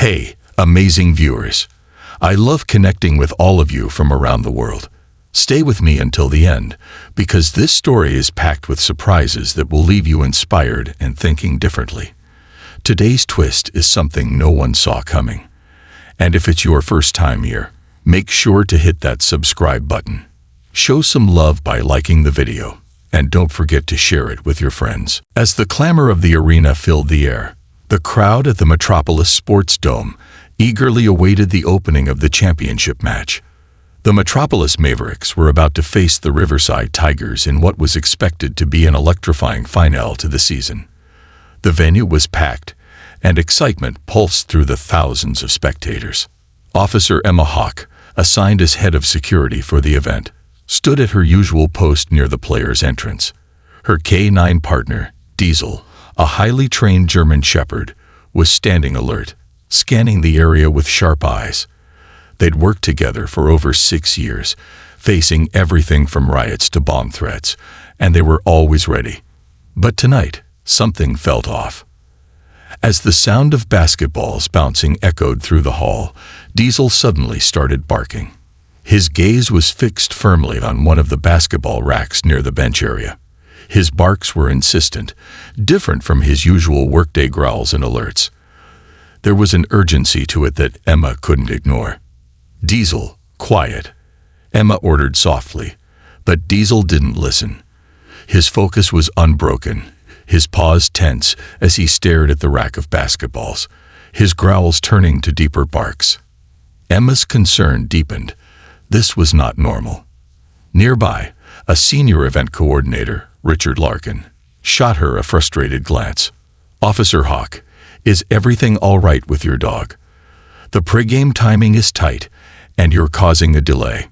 Hey, amazing viewers. I love connecting with all of you from around the world. Stay with me until the end, because this story is packed with surprises that will leave you inspired and thinking differently. Today's twist is something no one saw coming. And if it's your first time here, make sure to hit that subscribe button. Show some love by liking the video, and don't forget to share it with your friends. As the clamor of the arena filled the air, the crowd at the Metropolis Sports Dome eagerly awaited the opening of the championship match. The Metropolis Mavericks were about to face the Riverside Tigers in what was expected to be an electrifying finale to the season. The venue was packed, and excitement pulsed through the thousands of spectators. Officer Emma Hawke, assigned as head of security for the event, stood at her usual post near the players' entrance. Her K9 partner, Diesel, a highly trained German Shepherd, was standing alert, scanning the area with sharp eyes. They'd worked together for over 6 years, facing everything from riots to bomb threats, and they were always ready. But tonight, something felt off. As the sound of basketballs bouncing echoed through the hall, Diesel suddenly started barking. His gaze was fixed firmly on one of the basketball racks near the bench area. His barks were insistent, different from his usual workday growls and alerts. There was an urgency to it that Emma couldn't ignore. "Diesel, quiet," Emma ordered softly, but Diesel didn't listen. His focus was unbroken, his paws tense as he stared at the rack of basketballs, his growls turning to deeper barks. Emma's concern deepened. This was not normal. Nearby, a senior event coordinator, Richard Larkin, shot her a frustrated glance. "Officer Hawke, is everything all right with your dog? The pregame timing is tight, and you're causing a delay."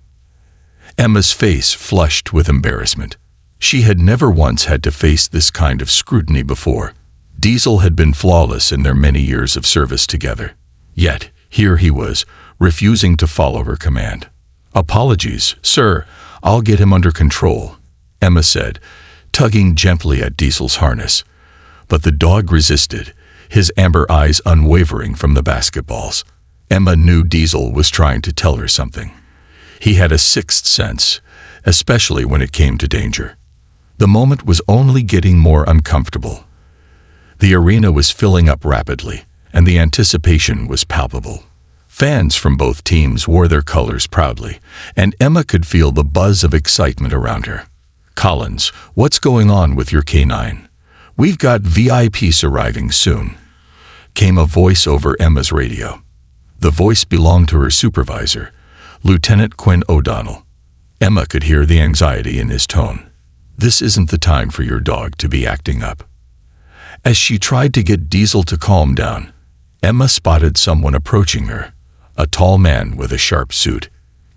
Emma's face flushed with embarrassment. She had never once had to face this kind of scrutiny before. Diesel had been flawless in their many years of service together. Yet, here he was, refusing to follow her command. "Apologies, sir. I'll get him under control," Emma said, tugging gently at Diesel's harness. But the dog resisted, his amber eyes unwavering from the basketballs. Emma knew Diesel was trying to tell her something. He had a sixth sense, especially when it came to danger. The moment was only getting more uncomfortable. The arena was filling up rapidly, and the anticipation was palpable. Fans from both teams wore their colors proudly, and Emma could feel the buzz of excitement around her. "Collins, what's going on with your K9? We've got VIPs arriving soon," came a voice over Emma's radio. The voice belonged to her supervisor, Lieutenant Quinn O'Donnell. Emma could hear the anxiety in his tone. This isn't the time for your dog to be acting up. As she tried to get Diesel to calm down, Emma spotted someone approaching her, a tall man with a sharp suit.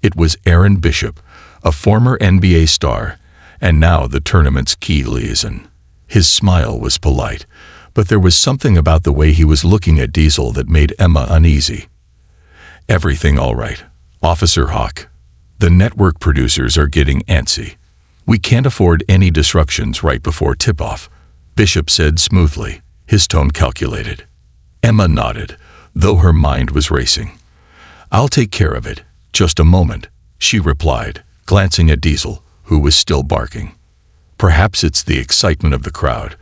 It was Aaron Bishop, a former NBA star, and now the tournament's key liaison. His smile was polite, but there was something about the way he was looking at Diesel that made Emma uneasy. "Everything all right, Officer Hawke? The network producers are getting antsy. We can't afford any disruptions right before tip-off," Bishop said smoothly, his tone calculated. Emma nodded, though her mind was racing. "I'll take care of it. Just a moment," she replied, glancing at Diesel, who was still barking. "Perhaps it's the excitement of the crowd,"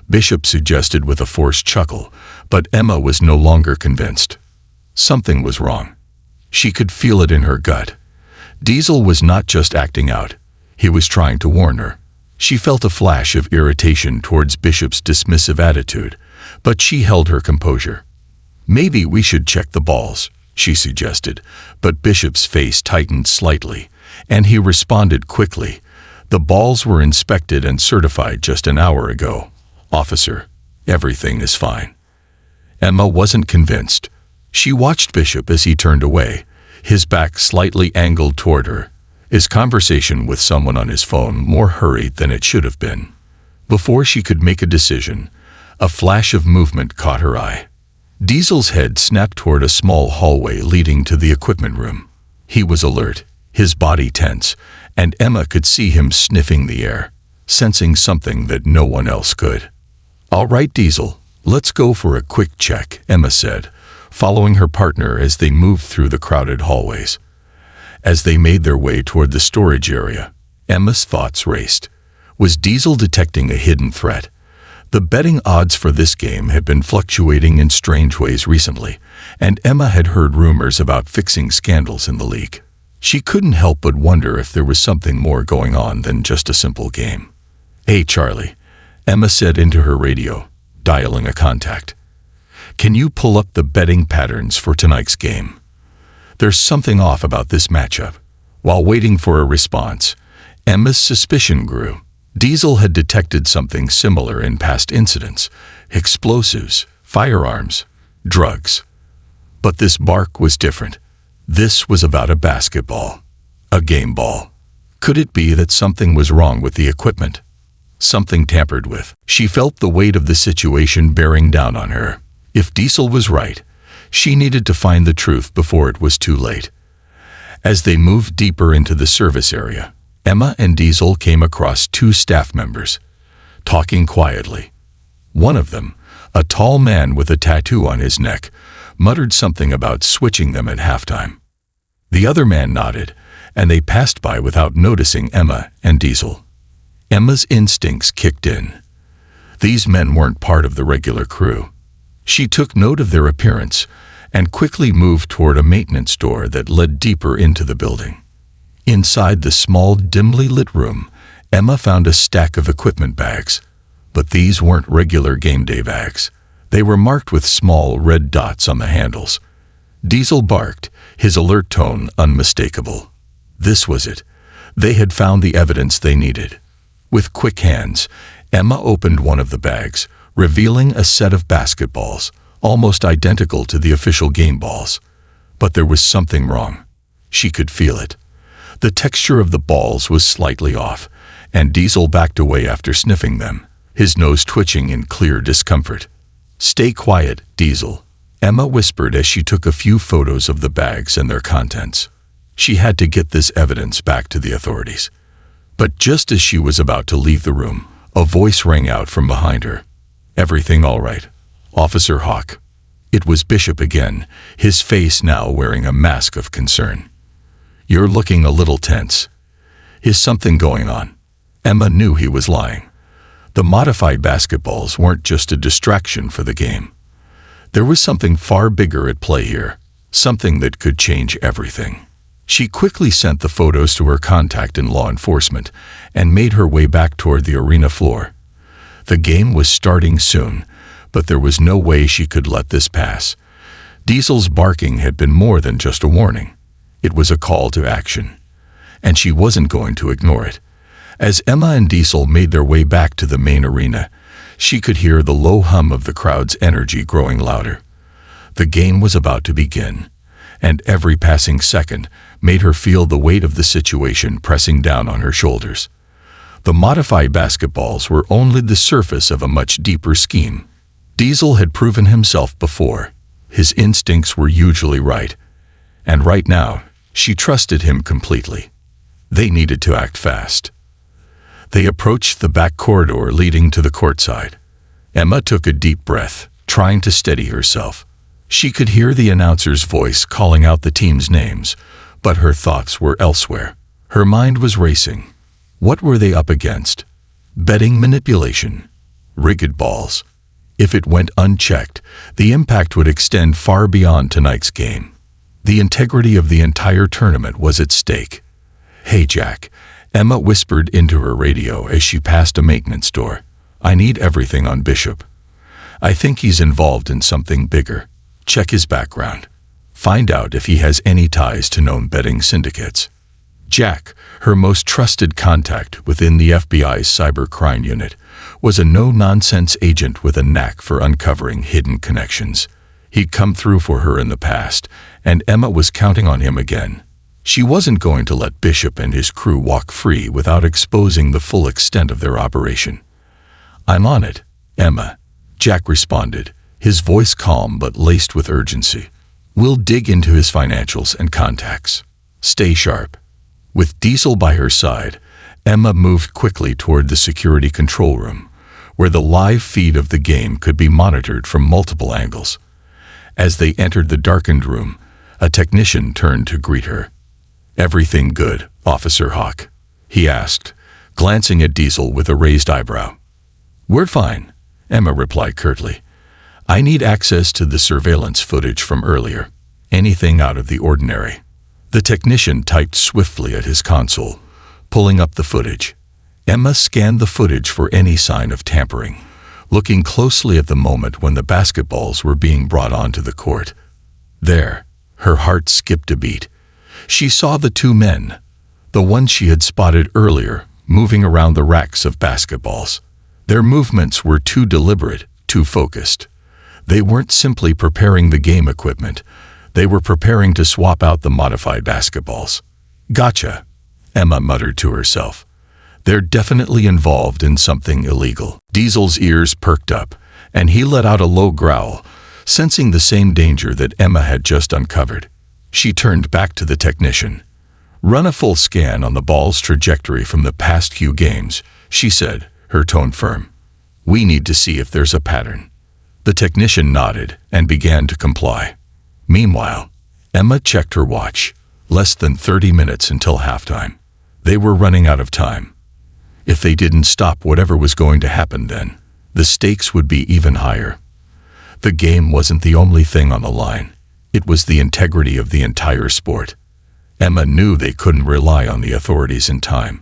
Bishop suggested with a forced chuckle, but Emma was no longer convinced. Something was wrong. She could feel it in her gut. Diesel was not just acting out. He was trying to warn her. She felt a flash of irritation towards Bishop's dismissive attitude, but she held her composure. "Maybe we should check the balls," she suggested, but Bishop's face tightened slightly, and he responded quickly. "The balls were inspected and certified just an hour ago. Officer, everything is fine." Emma wasn't convinced. She watched Bishop as he turned away, his back slightly angled toward her, his conversation with someone on his phone more hurried than it should have been. Before she could make a decision, a flash of movement caught her eye. Diesel's head snapped toward a small hallway leading to the equipment room. He was alert, his body tense, and Emma could see him sniffing the air, sensing something that no one else could. "All right, Diesel, let's go for a quick check," Emma said, following her partner as they moved through the crowded hallways. As they made their way toward the storage area, Emma's thoughts raced. Was Diesel detecting a hidden threat? The betting odds for this game had been fluctuating in strange ways recently, and Emma had heard rumors about fixing scandals in the league. She couldn't help but wonder if there was something more going on than just a simple game. "Hey, Charlie," Emma said into her radio, dialing a contact. "Can you pull up the betting patterns for tonight's game? There's something off about this matchup." While waiting for a response, Emma's suspicion grew. Diesel had detected something similar in past incidents: explosives, firearms, drugs. But this bark was different. This was about a basketball, a game ball. Could it be that something was wrong with the equipment? Something tampered with. She felt the weight of the situation bearing down on her. If Diesel was right, she needed to find the truth before it was too late. As they moved deeper into the service area, Emma and Diesel came across two staff members, talking quietly. One of them, a tall man with a tattoo on his neck, muttered something about switching them at halftime. The other man nodded, and they passed by without noticing Emma and Diesel. Emma's instincts kicked in. These men weren't part of the regular crew. She took note of their appearance and quickly moved toward a maintenance door that led deeper into the building. Inside the small, dimly lit room, Emma found a stack of equipment bags. But these weren't regular game day bags. They were marked with small red dots on the handles. Diesel barked, his alert tone unmistakable. This was it. They had found the evidence they needed. With quick hands, Emma opened one of the bags, revealing a set of basketballs, almost identical to the official game balls. But there was something wrong. She could feel it. The texture of the balls was slightly off, and Diesel backed away after sniffing them, his nose twitching in clear discomfort. "Stay quiet, Diesel," Emma whispered as she took a few photos of the bags and their contents. She had to get this evidence back to the authorities. But just as she was about to leave the room, a voice rang out from behind her. "Everything all right, Officer Hawk?" It was Bishop again, his face now wearing a mask of concern. "You're looking a little tense. Is something going on?" Emma knew he was lying. The modified basketballs weren't just a distraction for the game. There was something far bigger at play here, something that could change everything. She quickly sent the photos to her contact in law enforcement and made her way back toward the arena floor. The game was starting soon, but there was no way she could let this pass. Diesel's barking had been more than just a warning. It was a call to action, and she wasn't going to ignore it. As Emma and Diesel made their way back to the main arena, she could hear the low hum of the crowd's energy growing louder. The game was about to begin, and every passing second made her feel the weight of the situation pressing down on her shoulders. The modified basketballs were only the surface of a much deeper scheme. Diesel had proven himself before. His instincts were usually right, and right now, she trusted him completely. They needed to act fast. They approached the back corridor leading to the courtside. Emma took a deep breath, trying to steady herself. She could hear the announcer's voice calling out the team's names, but her thoughts were elsewhere. Her mind was racing. What were they up against? Betting manipulation. Rigged balls. If it went unchecked, the impact would extend far beyond tonight's game. The integrity of the entire tournament was at stake. "Hey, Jack," Emma whispered into her radio as she passed a maintenance door. "I need everything on Bishop. I think he's involved in something bigger. Check his background. Find out if he has any ties to known betting syndicates." Jack, her most trusted contact within the FBI's cybercrime unit, was a no-nonsense agent with a knack for uncovering hidden connections. He'd come through for her in the past, and Emma was counting on him again. She wasn't going to let Bishop and his crew walk free without exposing the full extent of their operation. "I'm on it, Emma," Jack responded, his voice calm but laced with urgency. "We'll dig into his financials and contacts. Stay sharp." With Diesel by her side, Emma moved quickly toward the security control room, where the live feed of the game could be monitored from multiple angles. As they entered the darkened room, a technician turned to greet her. "Everything good, Officer Hawk?" he asked, glancing at Diesel with a raised eyebrow. "We're fine," Emma replied curtly. "I need access to the surveillance footage from earlier. Anything out of the ordinary." The technician typed swiftly at his console, pulling up the footage. Emma scanned the footage for any sign of tampering, looking closely at the moment when the basketballs were being brought onto the court. There, her heart skipped a beat. She saw the two men, the ones she had spotted earlier, moving around the racks of basketballs. Their movements were too deliberate, too focused. They weren't simply preparing the game equipment. They were preparing to swap out the modified basketballs. "Gotcha," Emma muttered to herself. "They're definitely involved in something illegal." Diesel's ears perked up, and he let out a low growl, sensing the same danger that Emma had just uncovered. She turned back to the technician. "Run a full scan on the ball's trajectory from the past few games," she said, her tone firm. "We need to see if there's a pattern." The technician nodded and began to comply. Meanwhile, Emma checked her watch. Less than 30 minutes until halftime. They were running out of time. If they didn't stop whatever was going to happen then, the stakes would be even higher. The game wasn't the only thing on the line. It was the integrity of the entire sport. Emma knew they couldn't rely on the authorities in time.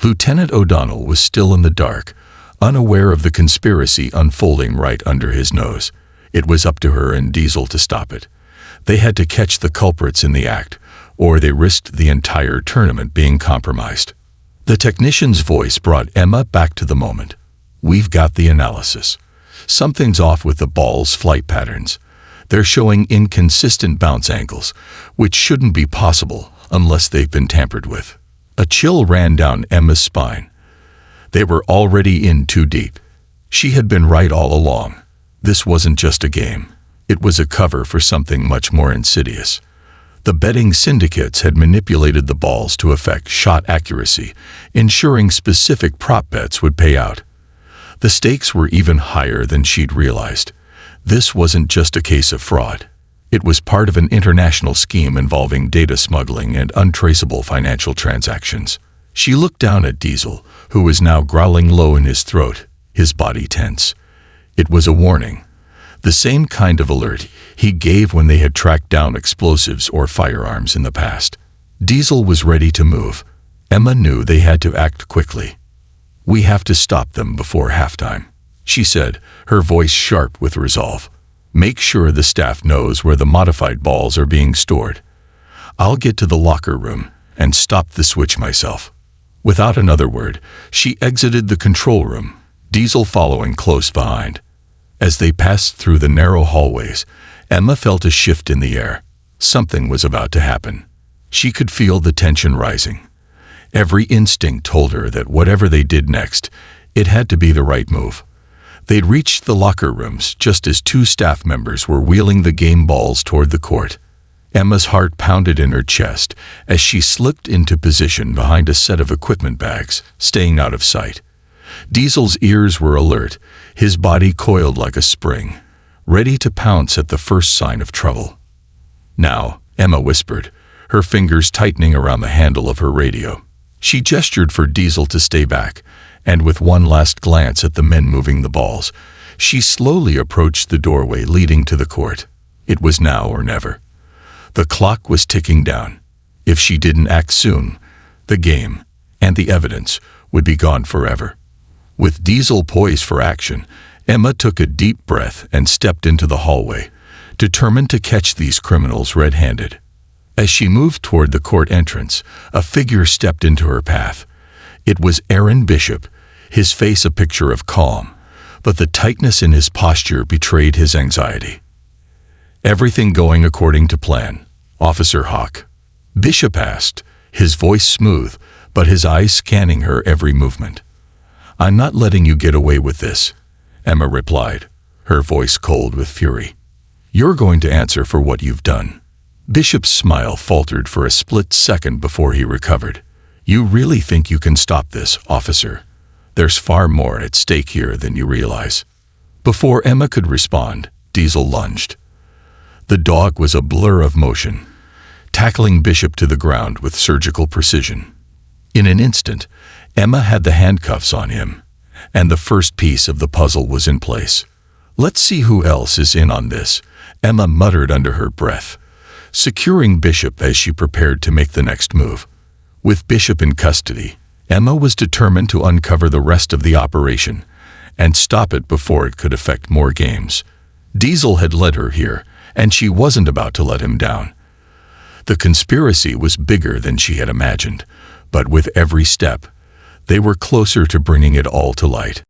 Lieutenant O'Donnell was still in the dark, unaware of the conspiracy unfolding right under his nose. It was up to her and Diesel to stop it. They had to catch the culprits in the act, or they risked the entire tournament being compromised. The technician's voice brought Emma back to the moment. "We've got the analysis. Something's off with the ball's flight patterns. They're showing inconsistent bounce angles, which shouldn't be possible unless they've been tampered with." A chill ran down Emma's spine. They were already in too deep. She had been right all along. This wasn't just a game. It was a cover for something much more insidious. The betting syndicates had manipulated the balls to affect shot accuracy, ensuring specific prop bets would pay out. The stakes were even higher than she'd realized. This wasn't just a case of fraud. It was part of an international scheme involving data smuggling and untraceable financial transactions. She looked down at Diesel, who was now growling low in his throat, his body tense. It was a warning. The same kind of alert he gave when they had tracked down explosives or firearms in the past. Diesel was ready to move. Emma knew they had to act quickly. "We have to stop them before halftime," she said, her voice sharp with resolve. "Make sure the staff knows where the modified balls are being stored. I'll get to the locker room and stop the switch myself." Without another word, she exited the control room, Diesel following close behind. As they passed through the narrow hallways, Emma felt a shift in the air. Something was about to happen. She could feel the tension rising. Every instinct told her that whatever they did next, it had to be the right move. They'd reached the locker rooms just as two staff members were wheeling the game balls toward the court. Emma's heart pounded in her chest as she slipped into position behind a set of equipment bags, staying out of sight. Diesel's ears were alert, his body coiled like a spring, ready to pounce at the first sign of trouble. "Now," Emma whispered, her fingers tightening around the handle of her radio. She gestured for Diesel to stay back, and with one last glance at the men moving the balls, she slowly approached the doorway leading to the court. It was now or never. The clock was ticking down. If she didn't act soon, the game, and the evidence, would be gone forever. With Diesel poised for action, Emma took a deep breath and stepped into the hallway, determined to catch these criminals red-handed. As she moved toward the court entrance, a figure stepped into her path. It was Aaron Bishop, his face a picture of calm, but the tightness in his posture betrayed his anxiety. "Everything going according to plan, Officer Hawk?" Bishop asked, his voice smooth, but his eyes scanning her every movement. "I'm not letting you get away with this," Emma replied, her voice cold with fury. "You're going to answer for what you've done." Bishop's smile faltered for a split second before he recovered. "You really think you can stop this, officer? There's far more at stake here than you realize." Before Emma could respond, Diesel lunged. The dog was a blur of motion, tackling Bishop to the ground with surgical precision. In an instant, Emma had the handcuffs on him, and the first piece of the puzzle was in place. "Let's see who else is in on this," Emma muttered under her breath, securing Bishop as she prepared to make the next move. With Bishop in custody, Emma was determined to uncover the rest of the operation and stop it before it could affect more games. Diesel had led her here, and she wasn't about to let him down. The conspiracy was bigger than she had imagined, but with every step, they were closer to bringing it all to light.